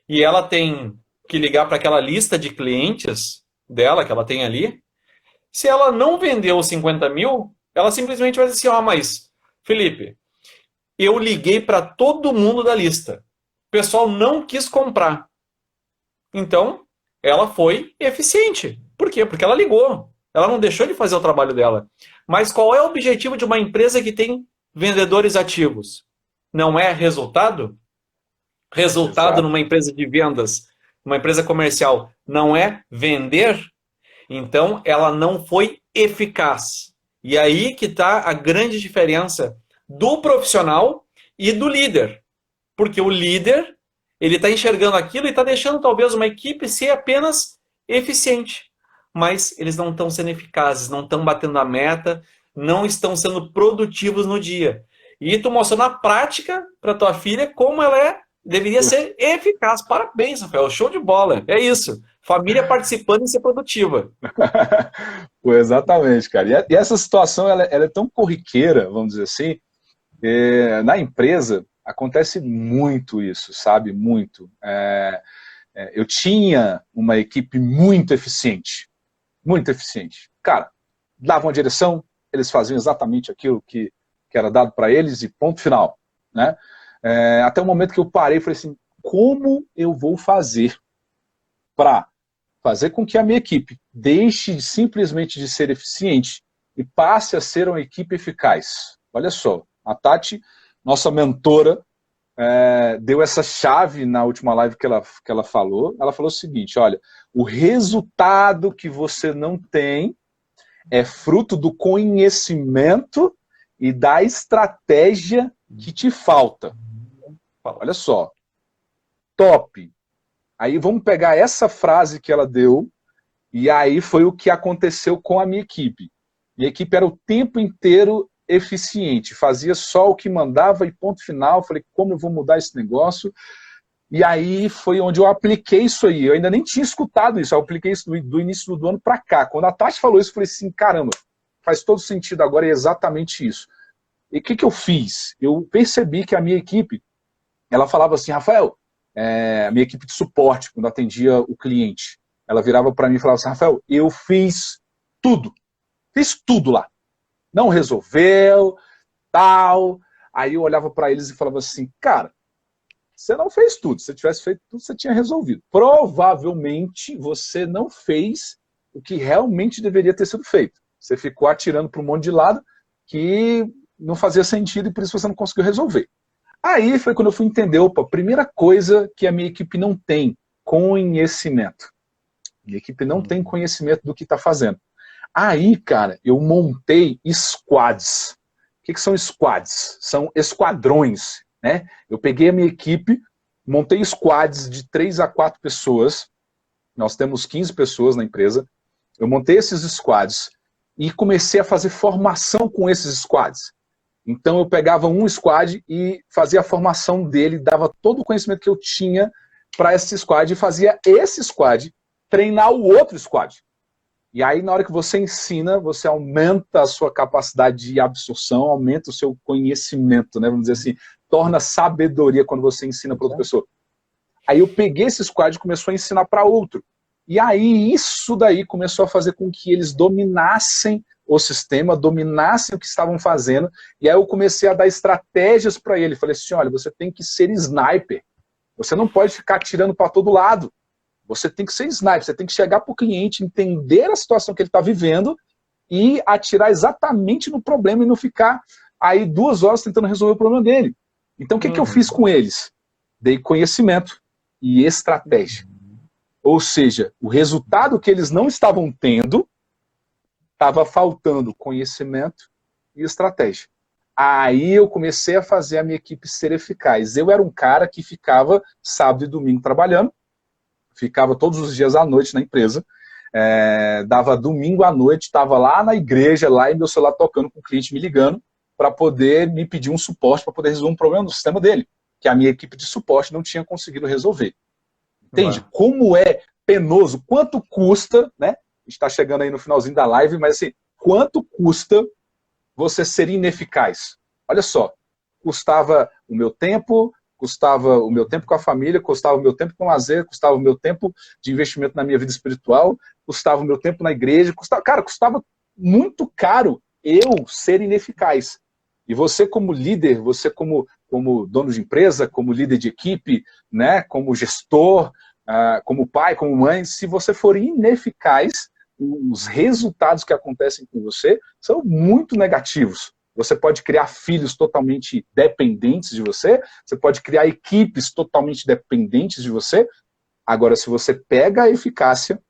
e ela tem que ligar para aquela lista de clientes dela, que ela tem ali, se ela não vendeu os 50 mil, ela simplesmente vai dizer assim, ó, mas, Felipe, eu liguei para todo mundo da lista. O pessoal não quis comprar. Então, ela foi eficiente. Por quê? Porque ela ligou. Ela não deixou de fazer o trabalho dela. Mas qual é o objetivo de uma empresa que tem vendedores ativos? Não é resultado? Resultado Exato. numa empresa de vendas, numa empresa comercial, não é vender? Então, ela não foi eficaz. E aí que está a grande diferença do profissional e do líder. Porque o líder, ele está enxergando aquilo e está deixando talvez uma equipe ser apenas eficiente. Mas eles não estão sendo eficazes, não estão batendo a meta, não estão sendo produtivos no dia. E tu mostrou na prática para tua filha como ela deveria ser eficaz. Parabéns, Rafael, show de bola. É isso. Família participando e ser produtiva. Pô, exatamente, cara. E essa situação ela é tão corriqueira, vamos dizer assim, na empresa acontece muito isso, sabe? Muito. Eu tinha uma equipe muito eficiente. Muito eficiente. Cara, davam a direção, eles faziam exatamente aquilo que era dado para eles e ponto final. Né? Até o momento que eu parei e falei assim, como eu vou fazer para fazer com que a minha equipe deixe simplesmente de ser eficiente e passe a ser uma equipe eficaz? Olha só, a Tati, nossa mentora, deu essa chave na última live que ela falou. Ela falou o seguinte, olha, o resultado que você não tem é fruto do conhecimento e da estratégia que te falta. Olha só, top. Aí vamos pegar essa frase que ela deu, e aí foi o que aconteceu com a minha equipe. Minha equipe era o tempo inteiro eficiente, fazia só o que mandava e ponto final. Falei, como eu vou mudar esse negócio? E aí foi onde eu apliquei isso aí. Eu ainda nem tinha escutado isso, eu apliquei isso do início do ano para cá. Quando a Tati falou isso, eu falei assim, caramba, faz todo sentido agora, é exatamente isso. E o que eu fiz? Eu percebi que a minha equipe, ela falava assim, Rafael, a minha equipe de suporte, quando atendia o cliente, ela virava para mim e falava assim, Rafael, eu fiz tudo lá. Não resolveu, tal. Aí eu olhava para eles e falava assim, cara, você não fez tudo. Se você tivesse feito tudo, você tinha resolvido. Provavelmente você não fez o que realmente deveria ter sido feito. Você ficou atirando para um monte de lado que não fazia sentido e por isso você não conseguiu resolver. Aí foi quando eu fui entender, opa, primeira coisa que a minha equipe não tem, conhecimento. Minha equipe não tem conhecimento do que está fazendo. Aí, cara, eu montei squads. O que são squads? São esquadrões, né? Eu peguei a minha equipe, montei squads de 3 a 4 pessoas. Nós temos 15 pessoas na empresa. Eu montei esses squads e comecei a fazer formação com esses squads. Então eu pegava um squad e fazia a formação dele, dava todo o conhecimento que eu tinha para esse squad e fazia esse squad treinar o outro squad. E aí na hora que você ensina, você aumenta a sua capacidade de absorção, aumenta o seu conhecimento, né? Vamos dizer assim, torna sabedoria quando você ensina para outra pessoa. Aí eu peguei esse squad e começou a ensinar para outro. E aí isso daí começou a fazer com que eles dominassem o sistema, dominassem o que estavam fazendo, e aí eu comecei a dar estratégias para ele. Falei assim, olha, você tem que ser sniper, você não pode ficar atirando para todo lado, você tem que ser sniper, você tem que chegar para o cliente, entender a situação que ele está vivendo e atirar exatamente no problema e não ficar aí 2 horas tentando resolver o problema dele. Então o que eu fiz com eles? Dei conhecimento e estratégia. Ou seja, o resultado que eles não estavam tendo, estava faltando conhecimento e estratégia. Aí eu comecei a fazer a minha equipe ser eficaz. Eu era um cara que ficava sábado e domingo trabalhando, ficava todos os dias à noite na empresa, dava domingo à noite, estava lá na igreja, lá em meu celular tocando com o cliente me ligando, para poder me pedir um suporte, para poder resolver um problema no sistema dele, que a minha equipe de suporte não tinha conseguido resolver. Entende? Como é penoso, quanto custa, né? Está chegando aí no finalzinho da live, mas assim, quanto custa você ser ineficaz? Olha só, custava o meu tempo com a família, custava o meu tempo com lazer, custava o meu tempo de investimento na minha vida espiritual, custava o meu tempo na igreja, custava muito caro eu ser ineficaz. E você como líder, você como dono de empresa, como líder de equipe, né, como gestor, como pai, como mãe, se você for ineficaz, os resultados que acontecem com você são muito negativos. Você pode criar filhos totalmente dependentes de você, você pode criar equipes totalmente dependentes de você. Agora, se você pega a eficácia,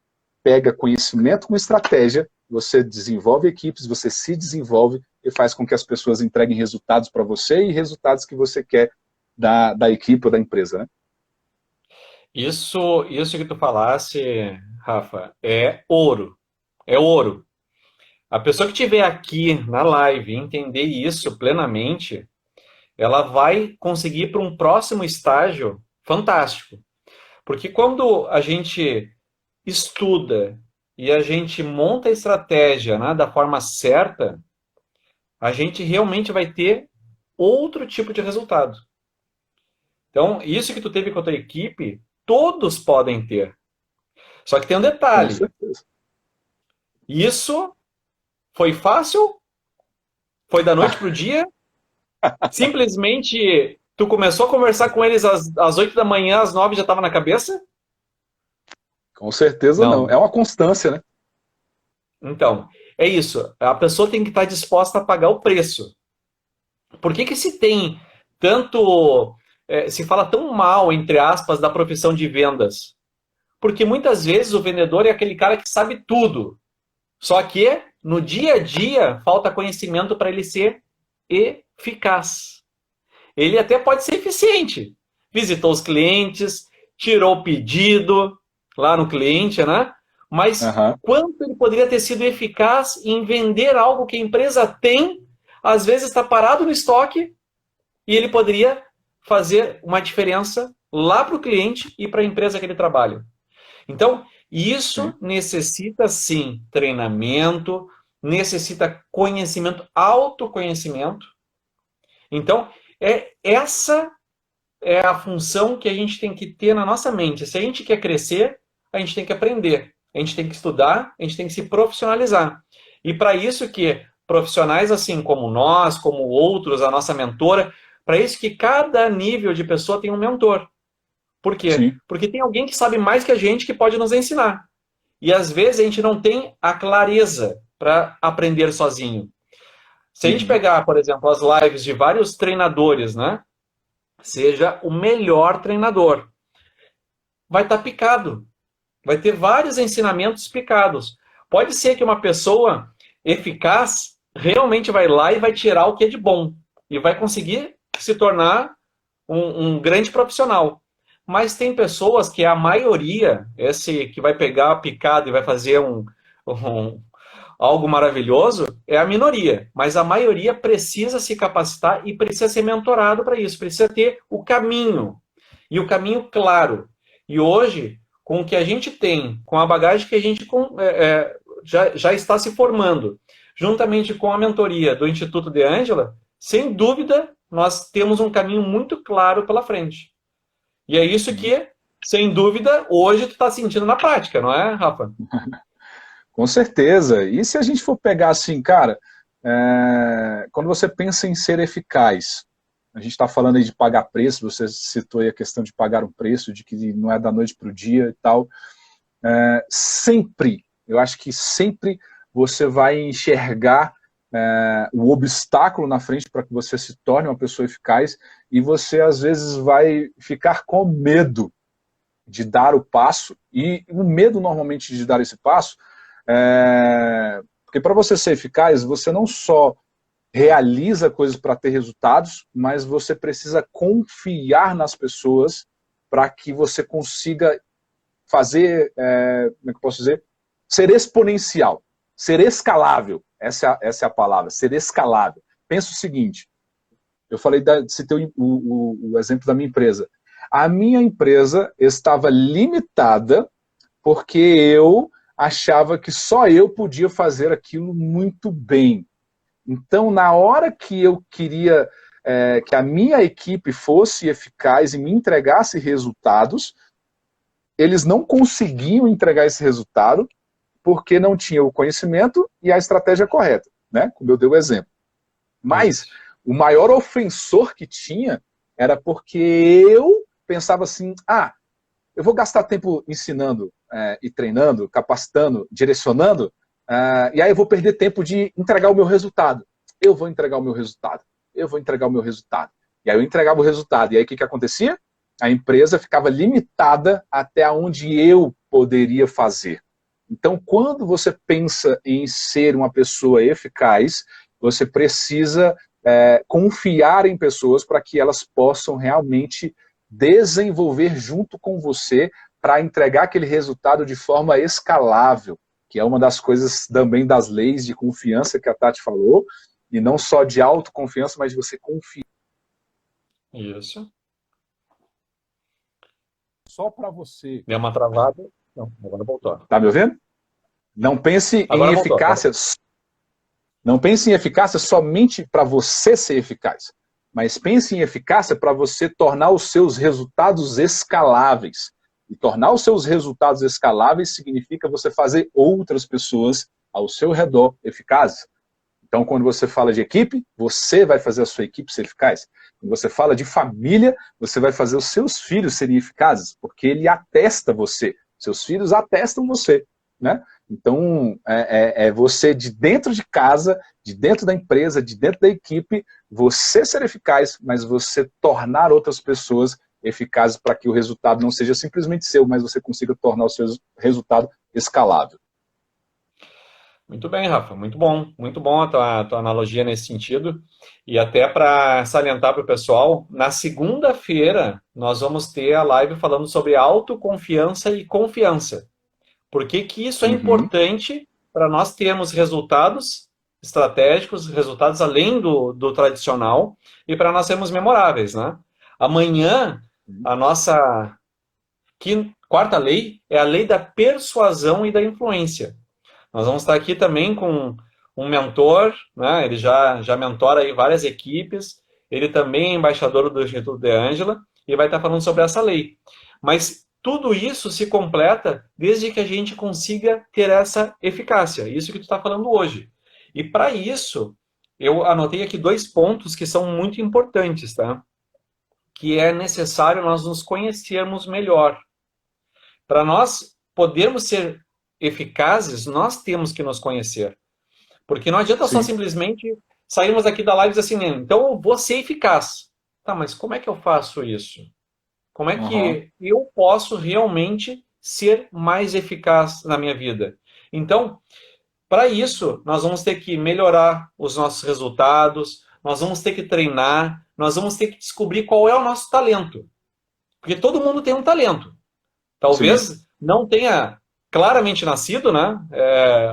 pega conhecimento com estratégia, você desenvolve equipes, você se desenvolve e faz com que as pessoas entreguem resultados para você e resultados que você quer da equipe ou da empresa, né? Isso que tu falasse, Rafa, é ouro. É ouro. A pessoa que estiver aqui na live e entender isso plenamente, ela vai conseguir ir para um próximo estágio fantástico. Porque quando a gente estuda e a gente monta a estratégia, né, da forma certa, a gente realmente vai ter outro tipo de resultado. Então, isso que tu teve com a tua equipe, todos podem ter. Só que tem um Com detalhe. certeza. Isso foi fácil? Foi da noite para o dia? Simplesmente tu começou a conversar com eles às 8 da manhã, às 9 já estava na cabeça? Com certeza não. Não. É uma constância, né? Então, é isso. A pessoa tem que estar disposta a pagar o preço. Por que se tem tanto... se fala tão mal, entre aspas, da profissão de vendas? Porque muitas vezes o vendedor é aquele cara que sabe tudo. Só que no dia a dia falta conhecimento para ele ser eficaz. Ele até pode ser eficiente. Visitou os clientes, tirou o pedido lá no cliente, né? Mas quanto ele poderia ter sido eficaz em vender algo que a empresa tem, às vezes está parado no estoque, e ele poderia fazer uma diferença lá para o cliente e para a empresa que ele trabalha. Então, isso necessita, sim, treinamento, necessita conhecimento, autoconhecimento. Então, essa é a função que a gente tem que ter na nossa mente. Se a gente quer crescer, a gente tem que aprender, a gente tem que estudar, a gente tem que se profissionalizar. E para isso que profissionais assim como nós, como outros, a nossa mentora, para isso que cada nível de pessoa tem um mentor. Por quê? Sim. Porque tem alguém que sabe mais que a gente que pode nos ensinar. E às vezes a gente não tem a clareza para aprender sozinho. Se a gente pegar, por exemplo, as lives de vários treinadores, né? Seja o melhor treinador. Vai estar picado. Vai ter vários ensinamentos picados. Pode ser que uma pessoa eficaz realmente vai lá e vai tirar o que é de bom. E vai conseguir se tornar um grande profissional. Mas tem pessoas que a maioria, esse que vai pegar picado e vai fazer algo maravilhoso, é a minoria. Mas a maioria precisa se capacitar e precisa ser mentorado para isso. Precisa ter o caminho. E o caminho claro. E hoje, com o que a gente tem, com a bagagem que a gente já está se formando, juntamente com a mentoria do Instituto De Angela, sem dúvida, nós temos um caminho muito claro pela frente. E é isso que, sem dúvida, hoje tu está sentindo na prática, não é, Rafa? Com certeza. E se a gente for pegar assim, cara, quando você pensa em ser eficaz, a gente está falando aí de pagar preço, você citou aí a questão de pagar um preço, de que não é da noite para o dia e tal. Sempre, eu acho que sempre você vai enxergar o obstáculo na frente para que você se torne uma pessoa eficaz, e você às vezes vai ficar com medo de dar o passo, e o medo normalmente de dar esse passo, porque para você ser eficaz, você não só realiza coisas para ter resultados, mas você precisa confiar nas pessoas para que você consiga fazer, como é que eu posso dizer? Ser exponencial, ser escalável. Essa é a palavra, ser escalável. Pensa o seguinte, eu falei, citei o exemplo da minha empresa. A minha empresa estava limitada porque eu achava que só eu podia fazer aquilo muito bem. Então, na hora que eu queria que a minha equipe fosse eficaz e me entregasse resultados, eles não conseguiam entregar esse resultado porque não tinham o conhecimento e a estratégia correta, né? Como eu dei o exemplo. Mas o maior ofensor que tinha era porque eu pensava assim, eu vou gastar tempo ensinando e treinando, capacitando, direcionando, e aí eu vou perder tempo de entregar o meu resultado. Eu vou entregar o meu resultado. Eu vou entregar o meu resultado. E aí eu entregava o resultado. E aí o que acontecia? A empresa ficava limitada até onde eu poderia fazer. Então, quando você pensa em ser uma pessoa eficaz, você precisa confiar em pessoas para que elas possam realmente desenvolver junto com você para entregar aquele resultado de forma escalável, que é uma das coisas também das leis de confiança que a Tati falou, e não só de autoconfiança, mas de você confiar. Isso. Só para você. Deu uma travada. Não, agora voltou. Tá me ouvindo? Não pense Agora em voltou, eficácia. Não pense em eficácia somente para você ser eficaz, mas pense em eficácia para você tornar os seus resultados escaláveis. E tornar os seus resultados escaláveis significa você fazer outras pessoas ao seu redor eficazes. Então, quando você fala de equipe, você vai fazer a sua equipe ser eficaz. Quando você fala de família, você vai fazer os seus filhos serem eficazes, porque ele atesta você. Seus filhos atestam você, né? Então, é você de dentro de casa, de dentro da empresa, de dentro da equipe, você ser eficaz, mas você tornar outras pessoas eficazes para que o resultado não seja simplesmente seu, mas você consiga tornar o seu resultado escalável. Muito bem, Rafa, muito bom a tua analogia nesse sentido. E até para salientar para o pessoal, na segunda-feira nós vamos ter a live falando sobre autoconfiança e confiança. Por que que isso é importante para nós termos resultados estratégicos, resultados além do tradicional, e para nós sermos memoráveis, né? Amanhã, a nossa quarta lei é a lei da persuasão e da influência. Nós vamos estar aqui também com um mentor, né? Ele já mentora aí várias equipes, ele também é embaixador do Instituto De Angela, e vai estar falando sobre essa lei. Mas tudo isso se completa desde que a gente consiga ter essa eficácia, isso que tu está falando hoje. E para isso, eu anotei aqui 2 pontos que são muito importantes, tá? Que é necessário nós nos conhecermos melhor. Para nós podermos ser eficazes, nós temos que nos conhecer. Porque não adianta só simplesmente sairmos aqui da live e dizer assim, então eu vou ser eficaz. Tá, mas como é que eu faço isso? Como é que eu posso realmente ser mais eficaz na minha vida? Então, para isso, nós vamos ter que melhorar os nossos resultados, nós vamos ter que treinar, nós vamos ter que descobrir qual é o nosso talento. Porque todo mundo tem um talento. Talvez não tenha claramente nascido, né?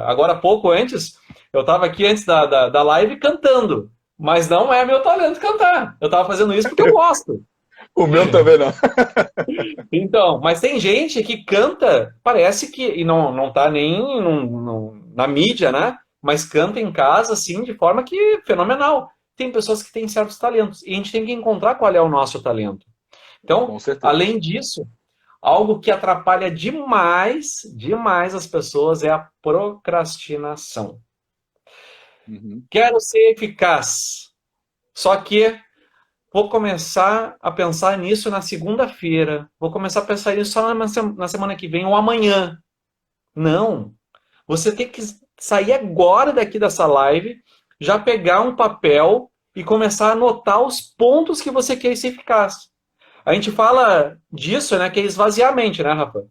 Agora, pouco antes, eu estava aqui antes da live cantando, mas não é meu talento cantar. Eu estava fazendo isso porque eu gosto. O meu também não. Então, mas tem gente que canta, parece que, e não tá nem na mídia, né? Mas canta em casa, assim, de forma que fenomenal. Tem pessoas que têm certos talentos, e a gente tem que encontrar qual é o nosso talento. Então, além disso, algo que atrapalha demais as pessoas é a procrastinação. Quero ser eficaz, só que vou começar a pensar nisso na segunda-feira. Vou começar a pensar nisso só na semana que vem ou amanhã. Não. Você tem que sair agora daqui dessa live, já pegar um papel e começar a anotar os pontos que você quer ser eficaz. A gente fala disso, né, que é esvaziar a mente, né, Rafa?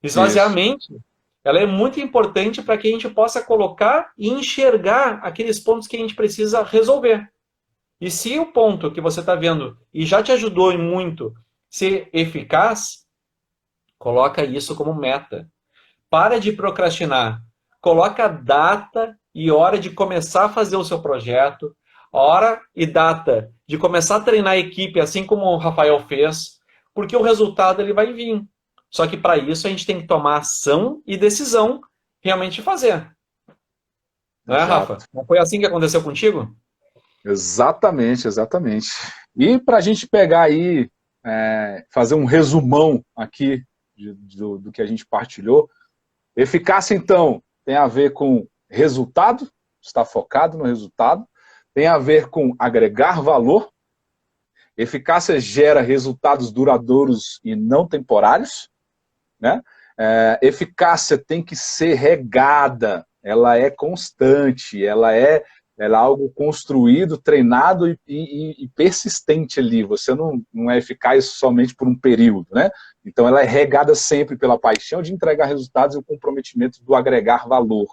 Esvaziar a mente, ela é muito importante para que a gente possa colocar e enxergar aqueles pontos que a gente precisa resolver. E se o ponto que você está vendo e já te ajudou em muito ser eficaz, coloca isso como meta. Para de procrastinar. Coloca data e hora de começar a fazer o seu projeto, hora e data de começar a treinar a equipe, assim como o Rafael fez, porque o resultado ele vai vir. Só que para isso a gente tem que tomar ação e decisão realmente fazer. Não é, Rafa? Não foi assim que aconteceu contigo? Exatamente, exatamente. E para a gente pegar aí, fazer um resumão aqui do que a gente partilhou, eficácia, então, tem a ver com resultado, estar focado no resultado, tem a ver com agregar valor, eficácia gera resultados duradouros e não temporários, né? Eficácia tem que ser regada, ela é constante, ela é algo construído, treinado e persistente ali. Você não é eficaz somente por um período, né? Então ela é regada sempre pela paixão de entregar resultados e o comprometimento do agregar valor.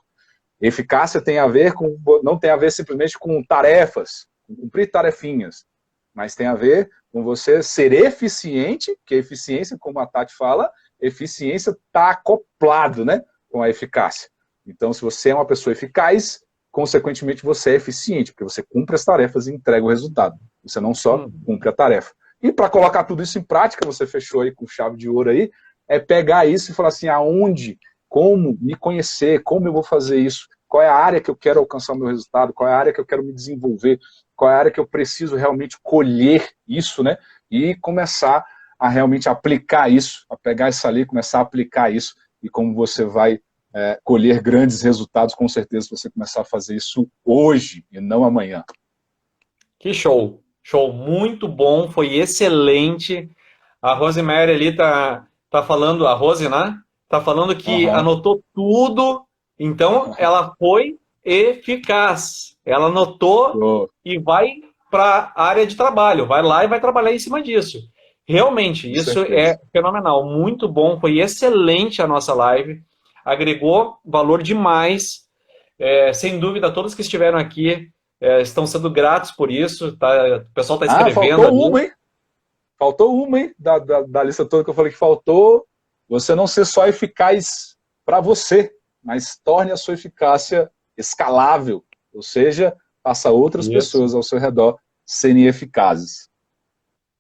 Eficácia tem a ver com, não tem a ver simplesmente com tarefas, com cumprir tarefinhas, mas tem a ver com você ser eficiente, que a eficiência, como a Tati fala, eficiência está acoplado, né, com a eficácia. Então, se você é uma pessoa eficaz, consequentemente você é eficiente, porque você cumpre as tarefas e entrega o resultado. Você não só cumpre a tarefa. E para colocar tudo isso em prática, você fechou aí com chave de ouro aí, é pegar isso e falar assim, aonde, como me conhecer, como eu vou fazer isso, qual é a área que eu quero alcançar o meu resultado, qual é a área que eu quero me desenvolver, qual é a área que eu preciso realmente colher isso, né? E começar a realmente aplicar isso, a pegar essa lei, começar a aplicar isso, e como você vai colher grandes resultados, com certeza, se você começar a fazer isso hoje e não amanhã. Que show! Show, muito bom, foi excelente. A Rosemary ali tá falando, a Rose, né? Tá falando que anotou tudo, então ela foi eficaz. Ela anotou e vai para a área de trabalho, vai lá e vai trabalhar em cima disso. Realmente, isso é fenomenal, muito bom, foi excelente a nossa live, agregou valor demais. Sem dúvida, todos que estiveram aqui estão sendo gratos por isso, tá? O pessoal está escrevendo. Faltou uma, hein? Faltou uma, hein? Da lista toda que eu falei que faltou, você não ser só eficaz para você, mas torne a sua eficácia escalável, ou seja, faça outras pessoas ao seu redor serem eficazes.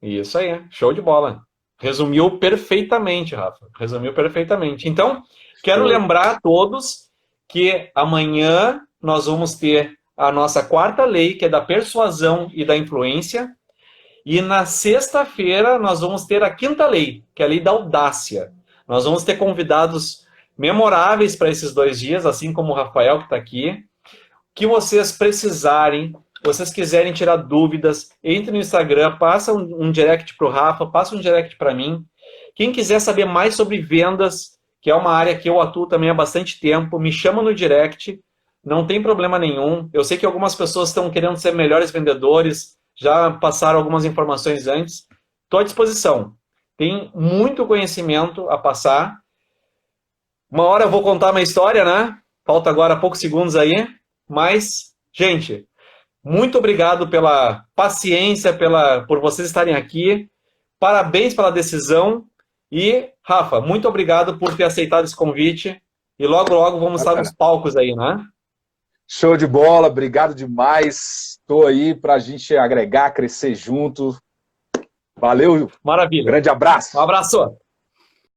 Isso aí, show de bola. Resumiu perfeitamente, Rafa. Resumiu perfeitamente. Então, quero lembrar a todos que amanhã nós vamos ter a nossa quarta lei, que é da persuasão e da influência. E na sexta-feira nós vamos ter a quinta lei, que é a lei da audácia. Nós vamos ter convidados memoráveis para esses 2 dias, assim como o Rafael que está aqui. Que vocês precisarem, vocês quiserem tirar dúvidas, entre no Instagram, passa um direct para o Rafa, passa um direct para mim. Quem quiser saber mais sobre vendas, que é uma área que eu atuo também há bastante tempo, me chama no direct, não tem problema nenhum. Eu sei que algumas pessoas estão querendo ser melhores vendedores, já passaram algumas informações antes. Estou à disposição. Tem muito conhecimento a passar. Uma hora eu vou contar uma história, né? Falta agora poucos segundos aí. Mas, gente, muito obrigado pela paciência, por vocês estarem aqui. Parabéns pela decisão. E, Rafa, muito obrigado por ter aceitado esse convite. E logo, logo vamos estar nos palcos aí, né? Show de bola, obrigado demais. Estou aí para a gente agregar, crescer junto. Valeu. Maravilha. Grande abraço. Um abraço.